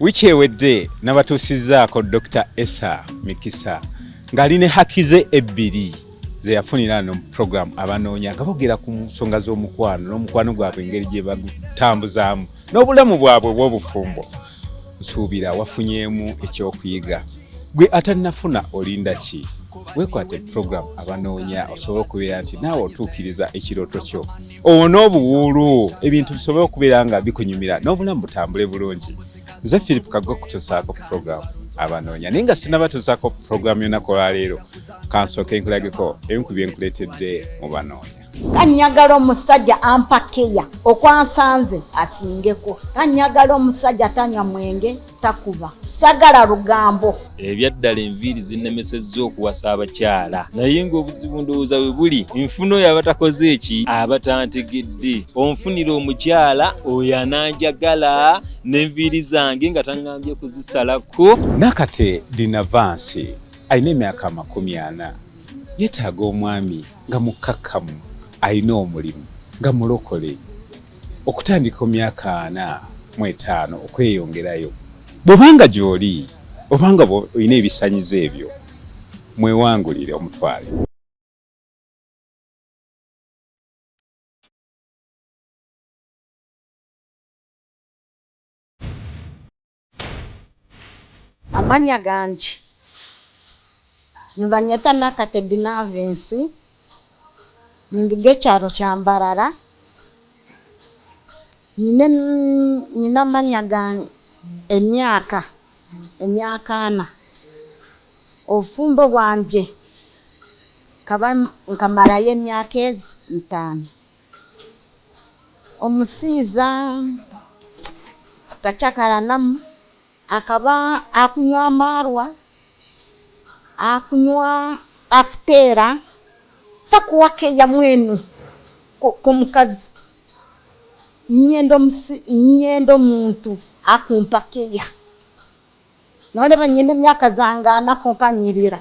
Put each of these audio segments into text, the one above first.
Wiki ewedde nabatuusizaako Dr. Esa Mikisa ng'aline hakize ebbiri ze yafunira no mu program abanoonya nga boogera ku nsonga z'omukwano n'omukwano gwabwe engeri gye bagutambuzaamu n'obulamu bwabwe bw'obufumbo. Nsuubira wafunyemu ekyokuyiga. Gwe atannafuna olinda ki? Weekwate program abanoonya osobola okubeera nti naawe otuukiriza ekirooto kyo. Owona obuwuulu ebintu bisobole okubeera nga bikunyumira n'obulamu butambule bulungi. Nze Philip Kago kutuusaako program abanoonya naye nga sinnabatuusaako program y'olunaku olwaleero kansooke nkulageko ebimu ku bye nkuleetedde mu banoonya. Kanyagala omusajja ampa keya okwansanze asingeko. Kanyagala omusajja tanywa mwenge takuba. Sagala lugambo. Ebyaddala enviiri zinnemesezza okuwasa abakyala naye ng'obuzibu ndowooza we buli nfuno y'abatakoze eki abatantegedde. Onfunira omukyala oyo ananjagala n'enviiri zange nga taŋŋambye kuzisalako. Nakate Dinavansi alina emyaka 40. Yeetaaga omwami nga mukkakkamu alina omulimu nga mulokole okutandika emyaka 45 okweyongerayo. Bw'obanga gy'oli obanga olina ebisanyizo ebyo mwewangulire omutwale. Amanya gange nibanyeta Nakate Dinavansi nindiga ekyalo kya Mbarara. Nina amanya gange emyaka 4. Obufumbo bwanje nkamarayo emyaka 5. Omusiiza akacakaranamu akaba akunywa amarwa akunywa akuteera takuwa keya mwenu k'omukazi nyenda omuntu akumpa keya. Noleba nyina emyaka zange 4 konka nyirira.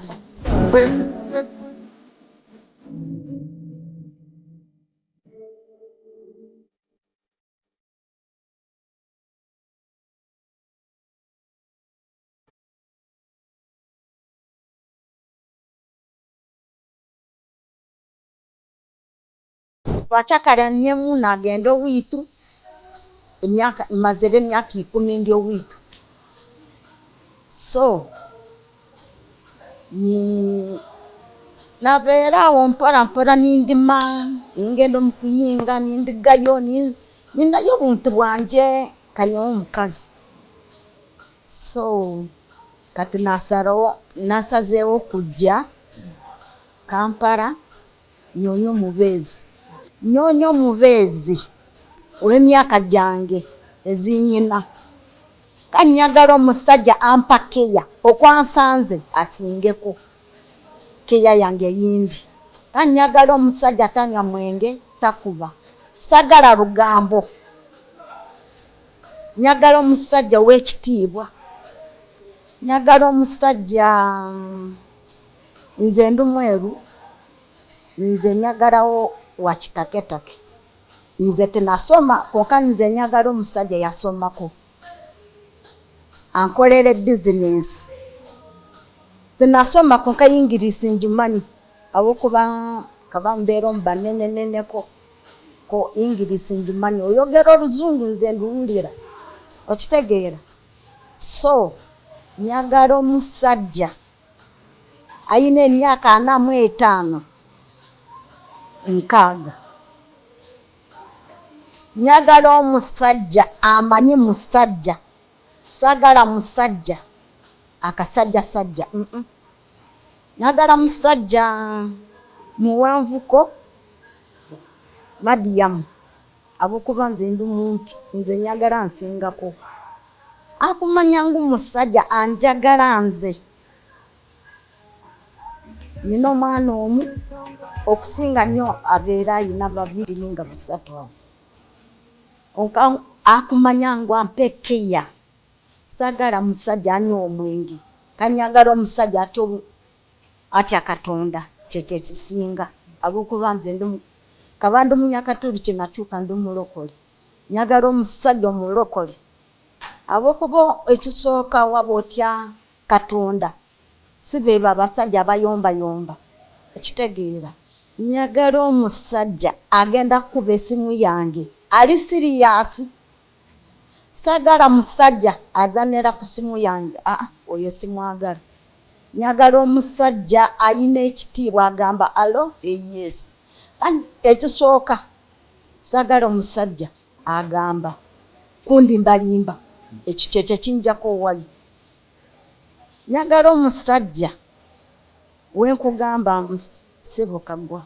Twacakaranyemu nagenda owiitu mazire emyaka 10 ndi owiitu. So nabeera awo mpora mpora nindima ningenda omu kuyinga nindigayo ninayo obuntu bwanje kanyowe omukazi. So kati nasazeewo kujja Kampala nyonyo omubeezi ow'emyaka gyange ezinyina. Kanyagala omusajja ampa keya okwansanze asingeko keya yange yindi. Kanyagala omusajja tanywa mwenge takuba. Sagala lugambo. Nyagala omusajja w'ekitiibwa. Nyagala omusajja nze ndi mweru nze nyagalawo wa kitaketake. Nze tenasoma konka nze nyagala omusajja yasomako ankolere business. Tenasoma konka English ngimanyi abokuba kaba mbeera omu baneneneko ko English ngimanyi. Oyogera oluzungu nze nduwulira okitegeera. So nyagala omusajja ayina emyaka 45 nkaaga. Nyagala omusajja amanyi musajja. Sagala musajja akasajja. Nyagala musajja muwanvuko madiyamu abokuba nze ndi mumpi nze nyagala nsingako. Akumanya ngu musajja anjagala nze. Nina omwana omu okusinga nnyo abeera ayina 2 ninga 3. Onka akumanya ngu ampe keya. Sagala musajja anywa omwenge. Kanyagala omusajja atya Katonda kyekyo ekisinga abokuba nze kaba ndi munyakatuli kye natuuka ndi mulokole. Nyagala omusajja omulokole Abokubo ekisooka waba otya Katonda si beeba abasajja abayombayomba ekitegeera njagala omusajja agenda kuba essimu yange ali siriyasi sagala musajja azanira ku simu yange oyo simwagala njagala omusajja alina ekitiibwa agamba alo yes kandi ekisooka sagala omusajja agamba kundimbalimba ekyo kyekyo kinjako wayi njagala omusajja wenkugamba sibukagwa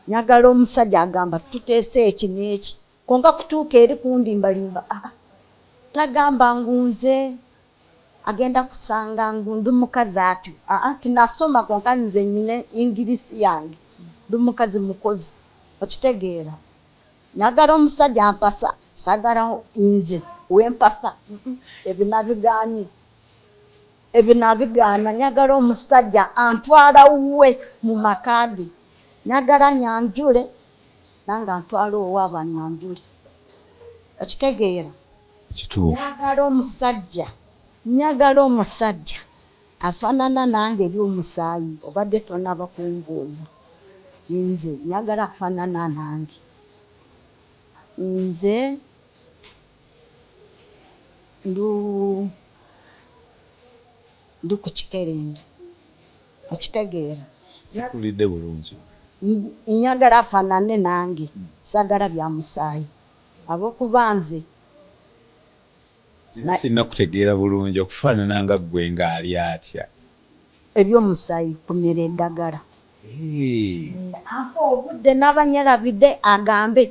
njagala omusajja agamba tuteese eki n'eki konka kutuuka eri kundimbalimba tagamba ngunze agenda kusanga ndi mukazi atyo tinasoma konka nze nyine ingirisi yange ndi mukazi mukozi okitegeera njagala omusajja ampasa sagala nze wempasa ebinabigaana njagala omusajja antwala wuwe mu makage njagala nyanjule nange antwala owaaba nyanjule okitegeera njagala omusajja afaanana nange eby'omusaayi obadde tonaba kumbuuza nze njagala afaanana nange nze ndi ku Kikerenge okitegeera sikulidde bulungi njagala afaanane nange sagala bya musaayi abokuba nze sina kutegeera bulungi okufaanana nga ggwe ng'ali atya eby'omusaayi kumira eddagala obudde n'abanyalabidde agambe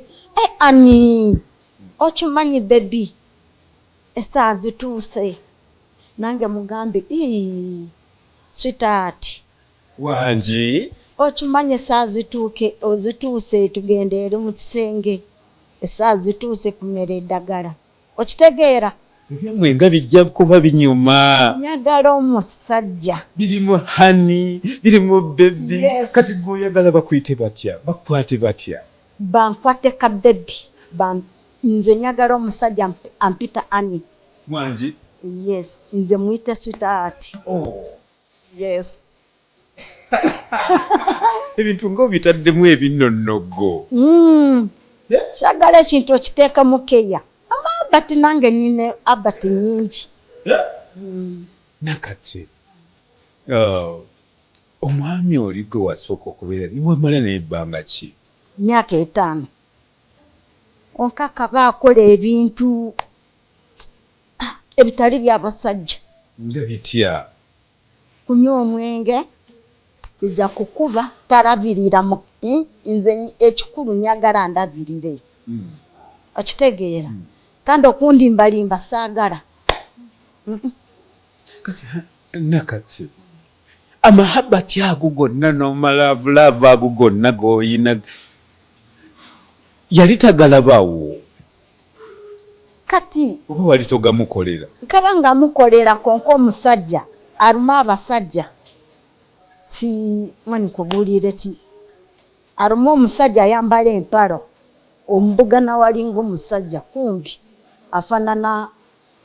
ani okimanyi bebi essaawa zituuse nange mugambe sitaati wangi okimanyi essaawa zituuse tugenda eri mu kisenge essaawa zituuse kumera eddagala okitegeera ebyamwe nga bijja kuba binyuma njagala omusajja birimu hani birimu bebi kati gweoyagala bakwite batya bakwate batya bankwate ka bebi nze njagala omusajja ampita ani wangi yes nze muyite sitaati yes ebintu ng'obitaddemu ebinnonogo kyagala ekintu okiteeka mu keya amabati nange nyine abati nyingi nakati omwami oli gwe wasooka okubeera niwemala n'ebbanga ki myaka 5 onkaka baakola ebintu ebitali by'abasajja nga bitya kunywa omwenge kujja kukuba talabirira nze ekikulu njagala ndabirire okitegeera kandi okundimbalimba saagala nakati amahabati ago gonna n'omalaavu ago gonna g'oyina yali tagalabawo kati oba wali togamukolera nkaba nga mukolera konka omusajja aluma abasajja mani kubuulire ki aluma omusajja ayambala empalo omubugana walinga omusajja kumbi afaanana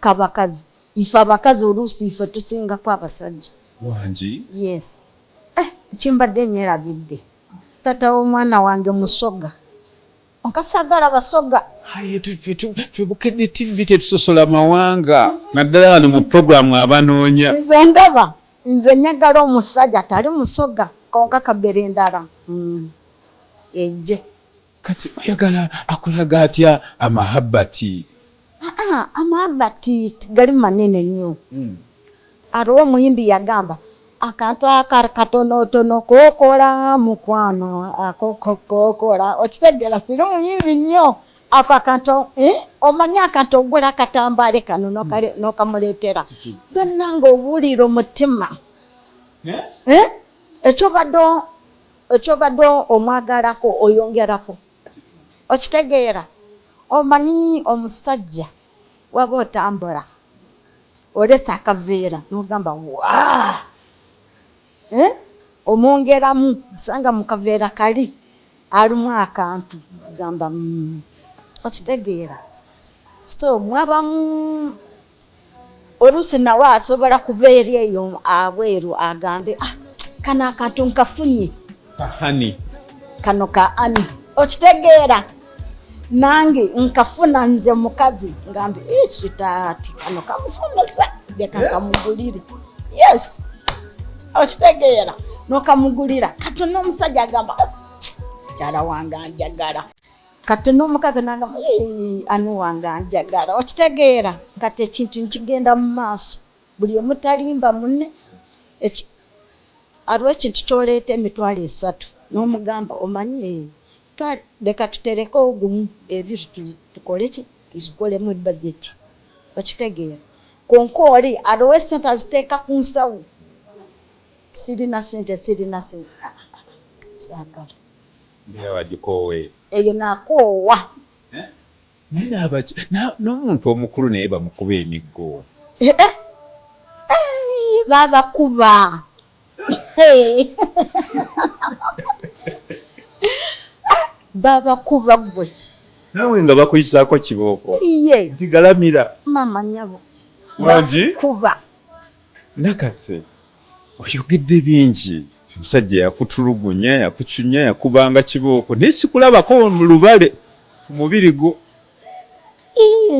kabakazi ife abakazi oluusi ife tusingako abasajja wangi yes ekimbadde nyerabidde tata w'omwana wange musoga onkasagala basoga fe bukedde tv tetusosola mawanga naddala wano mu puroguramu abanoonya nze ndaba nze njagala omusajja tali musoga konka kabere endala ejje kati oyagala akulaga atya amahabati amahabati gali manene nnyo aliwo omuyimbi yagamba akantu akatonotono kokola mukwano akokokola okitegeera siri omuyimbi nnyo ako akantu omanyi akantu ogula akatambaale kano n'okamuleetera byonna ng'obuulira omutima ekyobadde omwagalako oyongerako okitegeera omanyi omusajja waba otambula olesa akaveera n'ogamba waa omwongeramu osanga mu kaveera kali alimu akantu gamba okitegeera so mwabamu oluusi nawe asobola kubeera eyo abweru agambe kano akantu nkafunye kahani kano ka ani okitegeera nange nkafuna nze mukazi ngambe ishitaati kano kamusomesa leka kamugulire yes okitegeera nokamugulira kati n'omusajja agamba kyala wange anjagala kati n'omukazi nagamba ani wange anjagala okitegeera kati ekintu nkigenda mu maaso buli omutalimba munne aliwo ekintu kyoleeta emitwalo 3 n'omugamba omanyi leka tutereke ogumu ebyo tukolemu budget okitegeera konko oli aliwo sente aziteeka ku nsawo sirina sente saagala wagikoowe eyo nakoowa n'omuntu omukulu naye bamukuba emiggo babakuba babakuba gwe nawe nga bakuyisaako kibooko iye nti galamira mama nyabo wangi kuba nakatse oyogedde bingi omusajja yakutulugunya yakucunya yakubanga kibooko naye sikulabako mu lubale ku mubiri gwo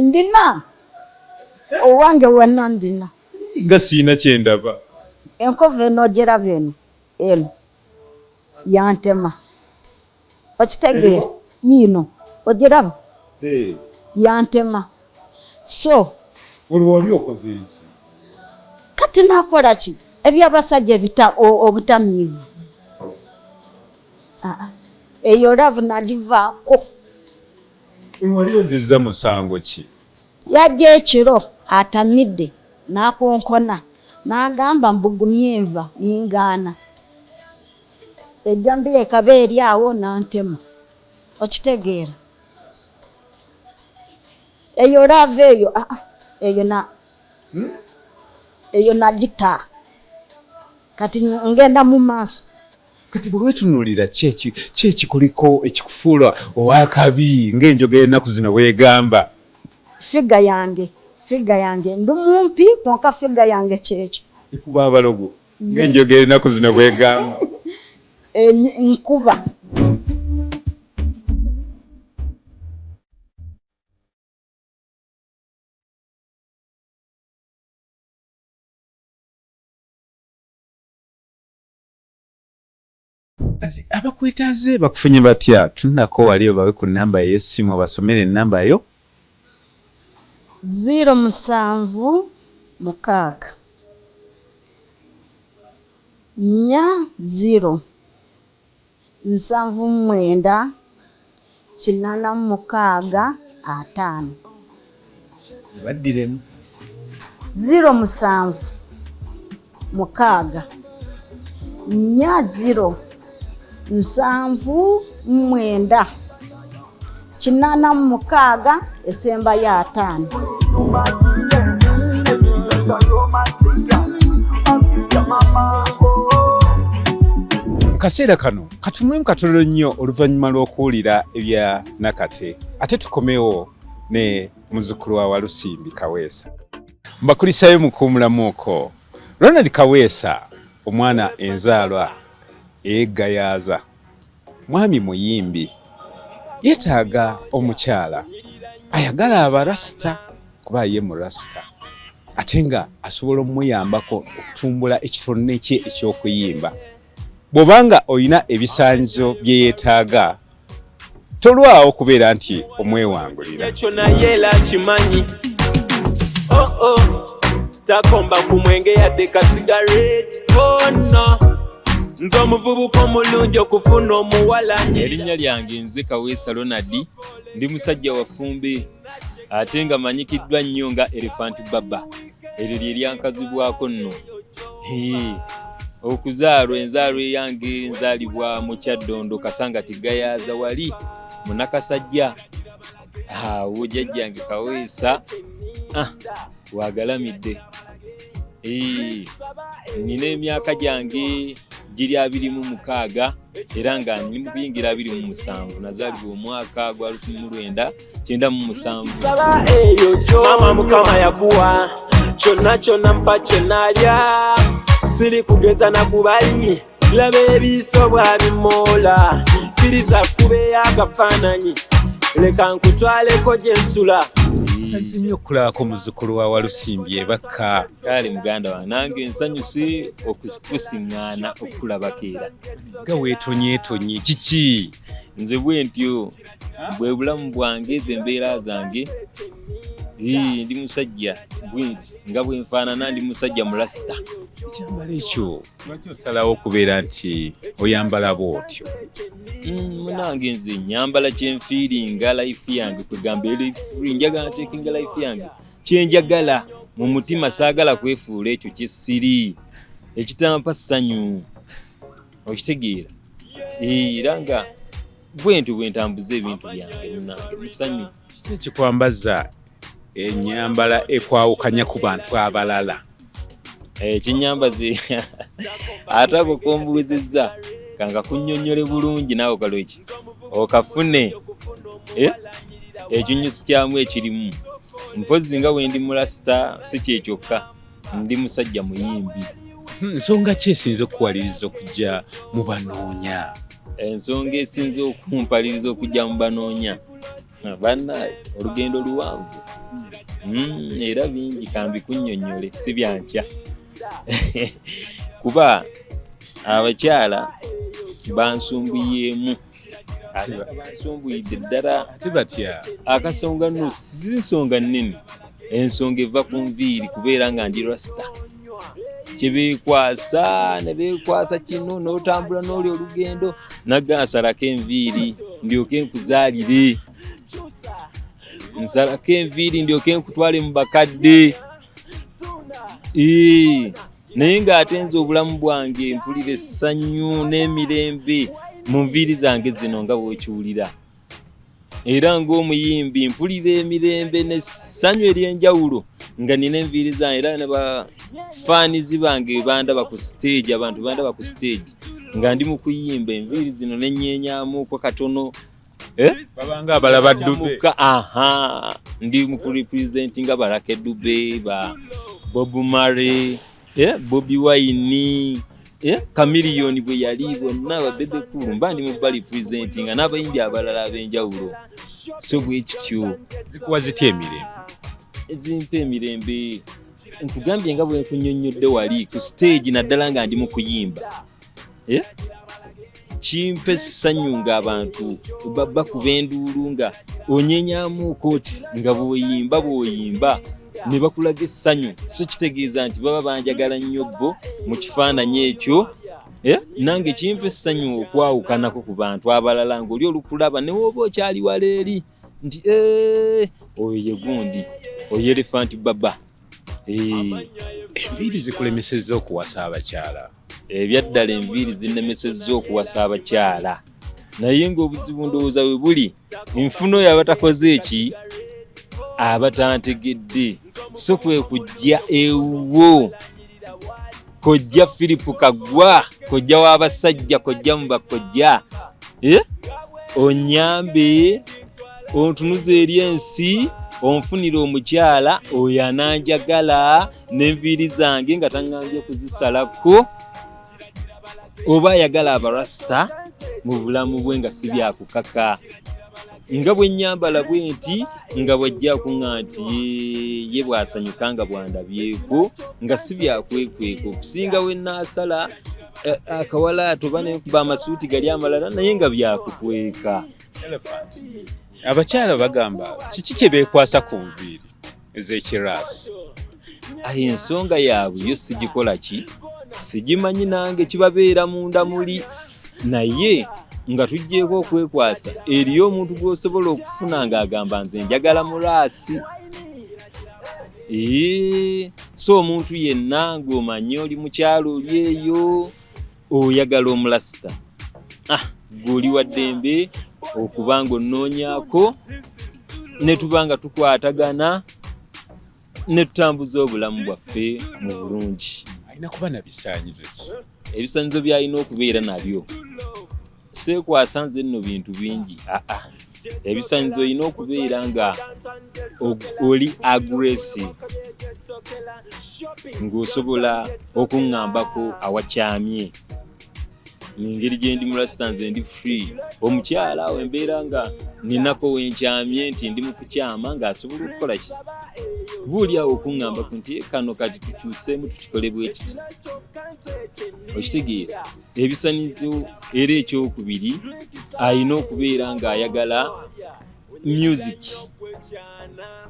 ndina owange wonna ndina nga siina kyendaba enkovu enogera eno yantema okitegeera yino ogiraba yantema so olwali okoze eki kati nakola ki ebyabasajja obutamiivu eyo lavu nagivaako wali ozizza musango ki yajja ekiro atamidde nakonkona n'agamba mbugumye enva ningaana ejjambi ekaba eri awo nantema okitegeera eyo lavu eyo nagita kati ngenda mu maaso kati bwe wetunuulira kyekikuliko ekikufuula owakabi ng'enjogera ennaku zino weegamba figa yange ndi mumpi konka figa yange kyekyo ekuba abalogo ng'enjogera ennaku zino weegamba nkuba abakwetaaze bakufunye batya tunako wali obawe ku nnamba ey'essimu obasomere ennamba yo 076 0 79 86 5 baddiremu 076 0 79 86 esemba ya 5 kaseera kano katumwemu katono nnyo oluvannyuma lw'okuwulira ebya Nakate ate tukomewo ne muzzukulu wa Walusimbi Kaweesa mbakulisayo mukuumulamuuko Ronald Kaweesa omwana enzaalwa eyeggayaaza mwami muyimbi yeetaaga omukyala ayagala abarasita kuba ye murasita ate nga asobola omuyambako okutumbula ekitone kye eky'okuyimba bw'obanga olina ebisaanyizo bye yeetaaga tolwawo okubeera nti omwewangulira ekyo naye era kimanyi takomba ku mwenge yadde ka sigareeti no nze omuvubuka omulungi okufuna omuwala erinnya lyange nze Kaweesa Ronald ndi musajja wa Fumbe ate nga manyikiddwa nnyo nga Elephant Baba eryo lye lyankazibwako nno okuzaalwa enzaalwa eyange nzaalibwa mu Kyaddondo Kasangati Gayaaza wali munakasajja awo jjajjange Kaweesa wagalamidde nina emyaka gyange giri 26 era nga ndi mu kuyingira 27 nazaalibwa omwaka gwa 1997 mama mukama yakuwa kyonna kyonna mpa kyenalya siri kugeza na kubali laba ebiso bwabimoola kkiriza kubeyo akafaananyi leka nkutwaleko gye nsula nnyo okulabako muzzukulu wa Walusimbi ebakka kale muganda wange nange nsanyuse okusiŋŋaana okulabako era nga weetonyeetonye kiki nze bwe ntyo bwe bulamu bwange ze embeera zange ndi musajja bwenti nga bwe nfaanana ndi musajja mulasita ekyambalo ekyo lwaki osalawo okubeera nti oyambala bw'otyo munange nze nyambala kyenfiiringa life yange kwegamba njagala nteekenga life yange kyenjagala mu mutima saagala kwefuula ekyo kyesiri ekitampa ssanyu okitegeera era nga bwentyo bwe ntambuza ebintu byange munange musanyu kiki ekikwambaza ennyambala ekwawukanya ku bantu abalala ekinyambaze ate ako kombuuzizza kanga kunnyonnyole bulungi naawe kaloki okafune ekinyusi kyamu ekirimu mpozi nga bwe ndi mulasita si kyekyokka ndi musajja muyimbi nsonga ki esinza okuwaliriza okujja mu banoonya ensonga esinza okumpaliriza okujja mu banoonya bannaye olugendo luwanvu era bingi kambikunnyonnyole si byankya kuba abakyala bansumbuyeemu bansumbuidde ddala ate batya akasonga no si nsonga nnene ensonga eva ku nviiri kubeera nga ndi rasita kyebeekwasa ne beekwasa kino n'otambula n'oli olugendo naggansalako enviiri ndyoke nkuzaalire nsalako enviiri ndyoke nkutwale mu bakadde naye ng'ate nze obulamu bwange mpulira essanyu n'emirembe mu nviiri zange zino nga bw'okiwulira era ng'omuyimbi mpulira emirembe n'essanyu ery'enjawulo nga nina enviiri zange era ne bafaanizi bange bandaba ku stage abantu bandaba ku stage nga ndi mu kuyimba enviiri zino n'ennyenyaamuuko katono babanga abalaba Dube ndi mu kurepresentinga Baraka Dube ba Bob Marley Bobby Wine Chameleone bwe yali bonna babebe kulu mba ndi mu representinga n'abayimbi abalala ab'enjawulo so bwe kityo zikuwa zitya emirembe ezimpa emirembe nkugambye nga bwe nkunnyonnyodde wali ku stage naddala nga ndi mu kuyimba kimpa essanyu ng'abantu bakuba enduulu nga onyenyaamuuko oti nga bw'oyimba ne bakulaga essanyu so kitegeeza nti baba banjagala nnyo bo mu kifaananyi ekyo nange kimpa essanyu okwawukanako ku bantu abalala ng'oli olukulaba ne wooba okyali wala eri nti oyo ye gundi oyo elefanti baba enviiri zikulemesezza okuwasa abakyala ebyaddala enviiri zinnemesezza okuwasa abakyala naye ng'obuzibu ndowooza we buli nfuna oyo abatakoze eki abatantegedde so kwe kujja ewuwo kojja Philip Kagwa kojja w'abasajja kojja mu bakojja onyambe ontunuze eri ensi onfunira omukyala oyo ananjagala n'enviiri zange nga taŋŋambye kuzisalako oba ayagala abarasita mu bulamu bwe nga si byakukaka nga bwe nnyambala bwe nti nga bw'ajja kuŋŋa nti ye bw'asanyuka nga bwandabyeko nga si byakwekweka okusinga we naasala akawalaato oba nenkuba amasuuti gali amalala naye nga byakukweka abakyala bagamba kiki kye beekwasa ku nviiri ez'ekiraasi ensonga yaabwe yo sigikola ki sigimanyi nange kibabeera munda muli naye nga tujjeeko okwekwasa eriyo omuntu gw'osobola okufuna ng'agamba nze njagala mulaasi so omuntu yenna ng'omanyi oli mukyalo oli eyo oyagala omulasita gw'oli wa ddembe okuba nga onnoonyaako ne tuba nga tukwatagana ne tutambuza obulamu bwaffe mu bulungi alina kuba na bisaanyizo ki ebisaanyizo by'alina okubeera nabyo seekwasa nze nno bintu bingi ebisaanyizo olina okubeera nga oli aggressive ng'osobola okuŋŋambako awakyamye nengeri gye ndi mulasita nze ndi free omukyala awo embeera nga ninako wenkyamye nti ndi mu kukyama ng'asobola okukola ki buulyawo okuŋŋambako nti kano kati tukyuseemu tukikole bwe kiti okitegeera ebisanizo era ekyokubiri ayina okubeera ng'ayagala music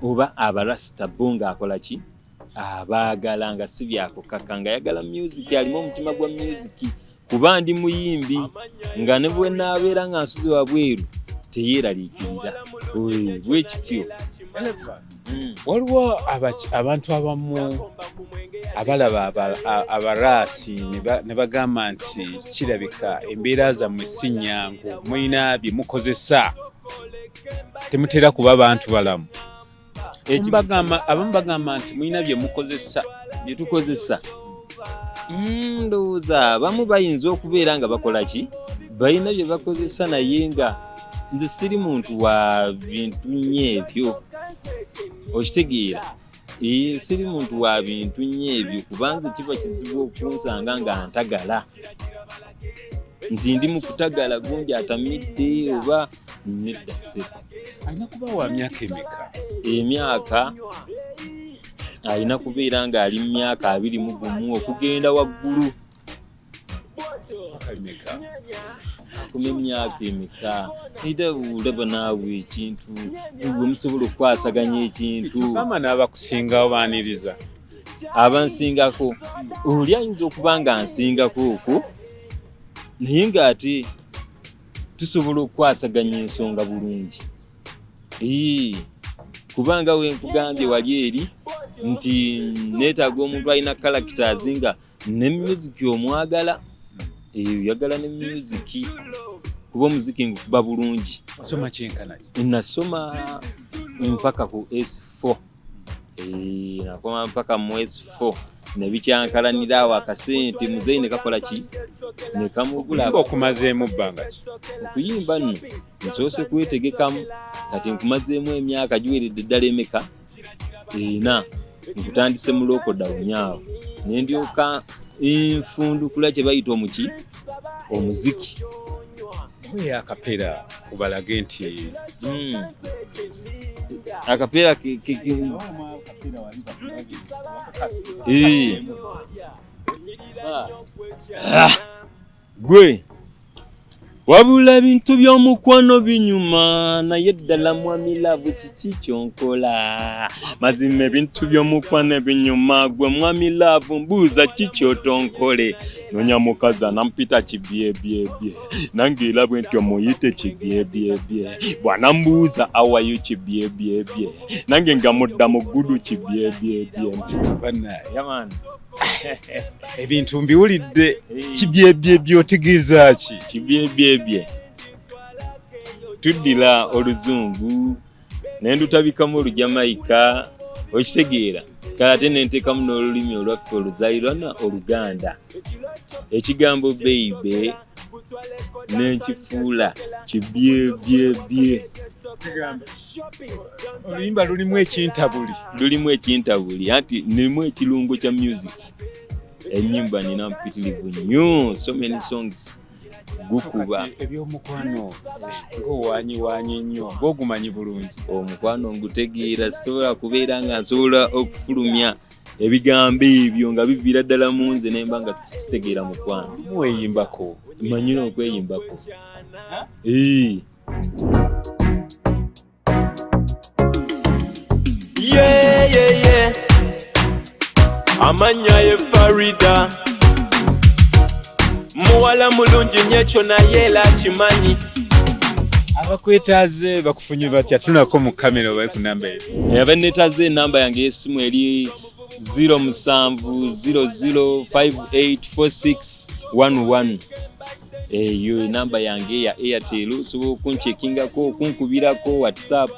oba abarasita bo ng'akola ki abaagala nga si byakukaka ng'ayagala music alimu omutima gwa music kuba ndi muyimbi nga ne bwe naabeera nga nsuze wabweru teyeeraliikirira bwe kityo. Waliwo abantu abamu abalaba abaraasi ne bagamba nti kirabika embeera zammwe si nnyangu, mulina bye mukozesa, temutera kuba bantu balamu. Abamu bagamba nti mulina bye mukozesa, bye tukozesa. Ndowooza abamu bayinza okubeera nga bakola ki, balina bye bakozesa naye nga nze siri muntu wa bintu nyeebyo, okitegeera. Siri muntu wa bintu nyeebyo kubanga kiba kizibu okunsanga nga ntagala nti ndi mu kutagala gundi atamidde oba nedda ssebo. Alina kuba wa myaka emeka? Emyaka alina kubeera nga ali mu myaka 21 okugenda waggulu. Emyaka emeka? Era olaba naawe ekintu gwe musobola okukwasaganya ekintu. Mama n'abakusingawo baaniriza? Abansingako oli ayinza okuba nga ansingako okwo naye ng'ate tusobola okukwasaganya ensonga bulungi. Kubanga we nkugambye wali eri nti neetaaga omuntu alina characters nga ne music omwagala, oyagala ne music kuba omuziki ngukuba bulungi. Osoma kyenkana ki? Nasoma mpaka ku S4. Nakoma mpaka mu S4 ne bikyankalanira awo akasente muzeyi ne kakola ki ne kamugula. Okumazeemu bbanga ki? Okuyimba nno nsoose kwetegekamu kati nkumazeemu emyaka giweredde ddala emeka? 4. Nkutandise mu lockdown awo ne ndyoka enfundukula kye bayita omuki omuziki. Oyo akapera kubalage nti akapera gwe wabula bintu by'omukwano binyuma naye ddala mwami laavu kiki kyonkola. Mazima ebintu by'omukwano binyuma gwe mwami laavu mbuuza kiki otonkole. Nonya mukazi anampita kibyebyebye nange era bwe nti omuyite kibyebyebye bw'anambuuza awayo kibyebyebye nange nga mudda mu ggudu kibyebyebye. Yamani ebintu mbiwulidde. Kibyebyebye otegeeza ki? Kibyebyebye tuddira oluzungu ne ndutabikamu olujamaika, okitegeera kale ate ne nteekamu n'olulimi olwaffe oluzaaliranwa Oluganda. Ekigambo baby ne nkifuula kibyebyebye. Oluyimba lulimu ekintabuli. Lulimu ekintabuli anti nirimu ekirungo kya music. Ennyimba nina mpitirivu nnyo, so many songs gukuba. Ebyomukwano ng'owanyiwanyi nnyo ng'ogumanyi bulungi. Omukwano ngutegeera, sisobola kubeera nga nsobola okufulumya ebigambo ebyo nga biviira ddala mu nze ne mba nga sitegeera mukwano. Weeyimbako? Manyina okweyimbako. Yeah. Amanya ye Farida muwala mulungi nyekyo naye era kimanyi. Abakwetaaze bakufunye batya? Tunako mu kamera oba ku namba eyo. Abanneetaaze enamba yange y'essimu eri 0700584611. Eyo enamba yange ya Airtel, osobola okunchekingako, okunkubirako WhatsApp.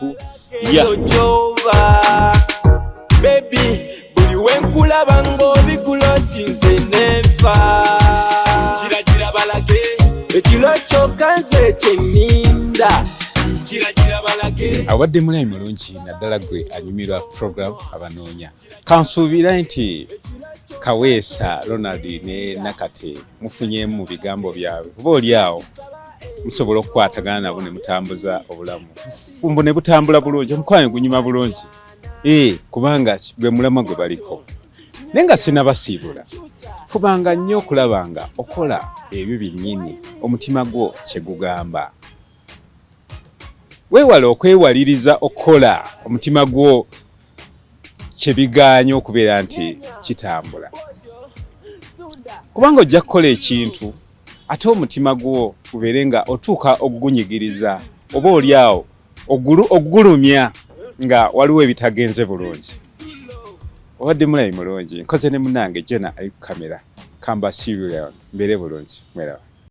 Baby, buli wenkulaba ng'obigula oti nze nefa. Kiragira balage ekiro kyokka nze kyenninda. kiragira balage awadde mulayi mulungi naddala gwe anyumirwa program abanoonya kansuubira nti Kaweesa Ronald ne Nakate mufunyemu mu bigambo byabwe oba oli awo musobola okukwatagana nabo ne mutambuza obulamu fumbo ne butambula bulungi omukwano gunyuma bulungi kubanga gwe mulama gwe baliko naye nga sinabasiibula fubanga nnyo okulaba nga okola ebyo byennyini omutima gwo kye gugamba weewala okwewaliriza okukola omutima gwo kye bigaanya okubeera nti kitambula kubanga ojja kukola ekintu ate omutima gwo gubeere nga otuuka okugunyigiriza oba oli awo oggulumya nga waliwo ebitagenze bulungi obadde mulayi mulungi nkoze ne munnange Jenna ali ku kamera kamba sirion mbeere bulungi mwerawa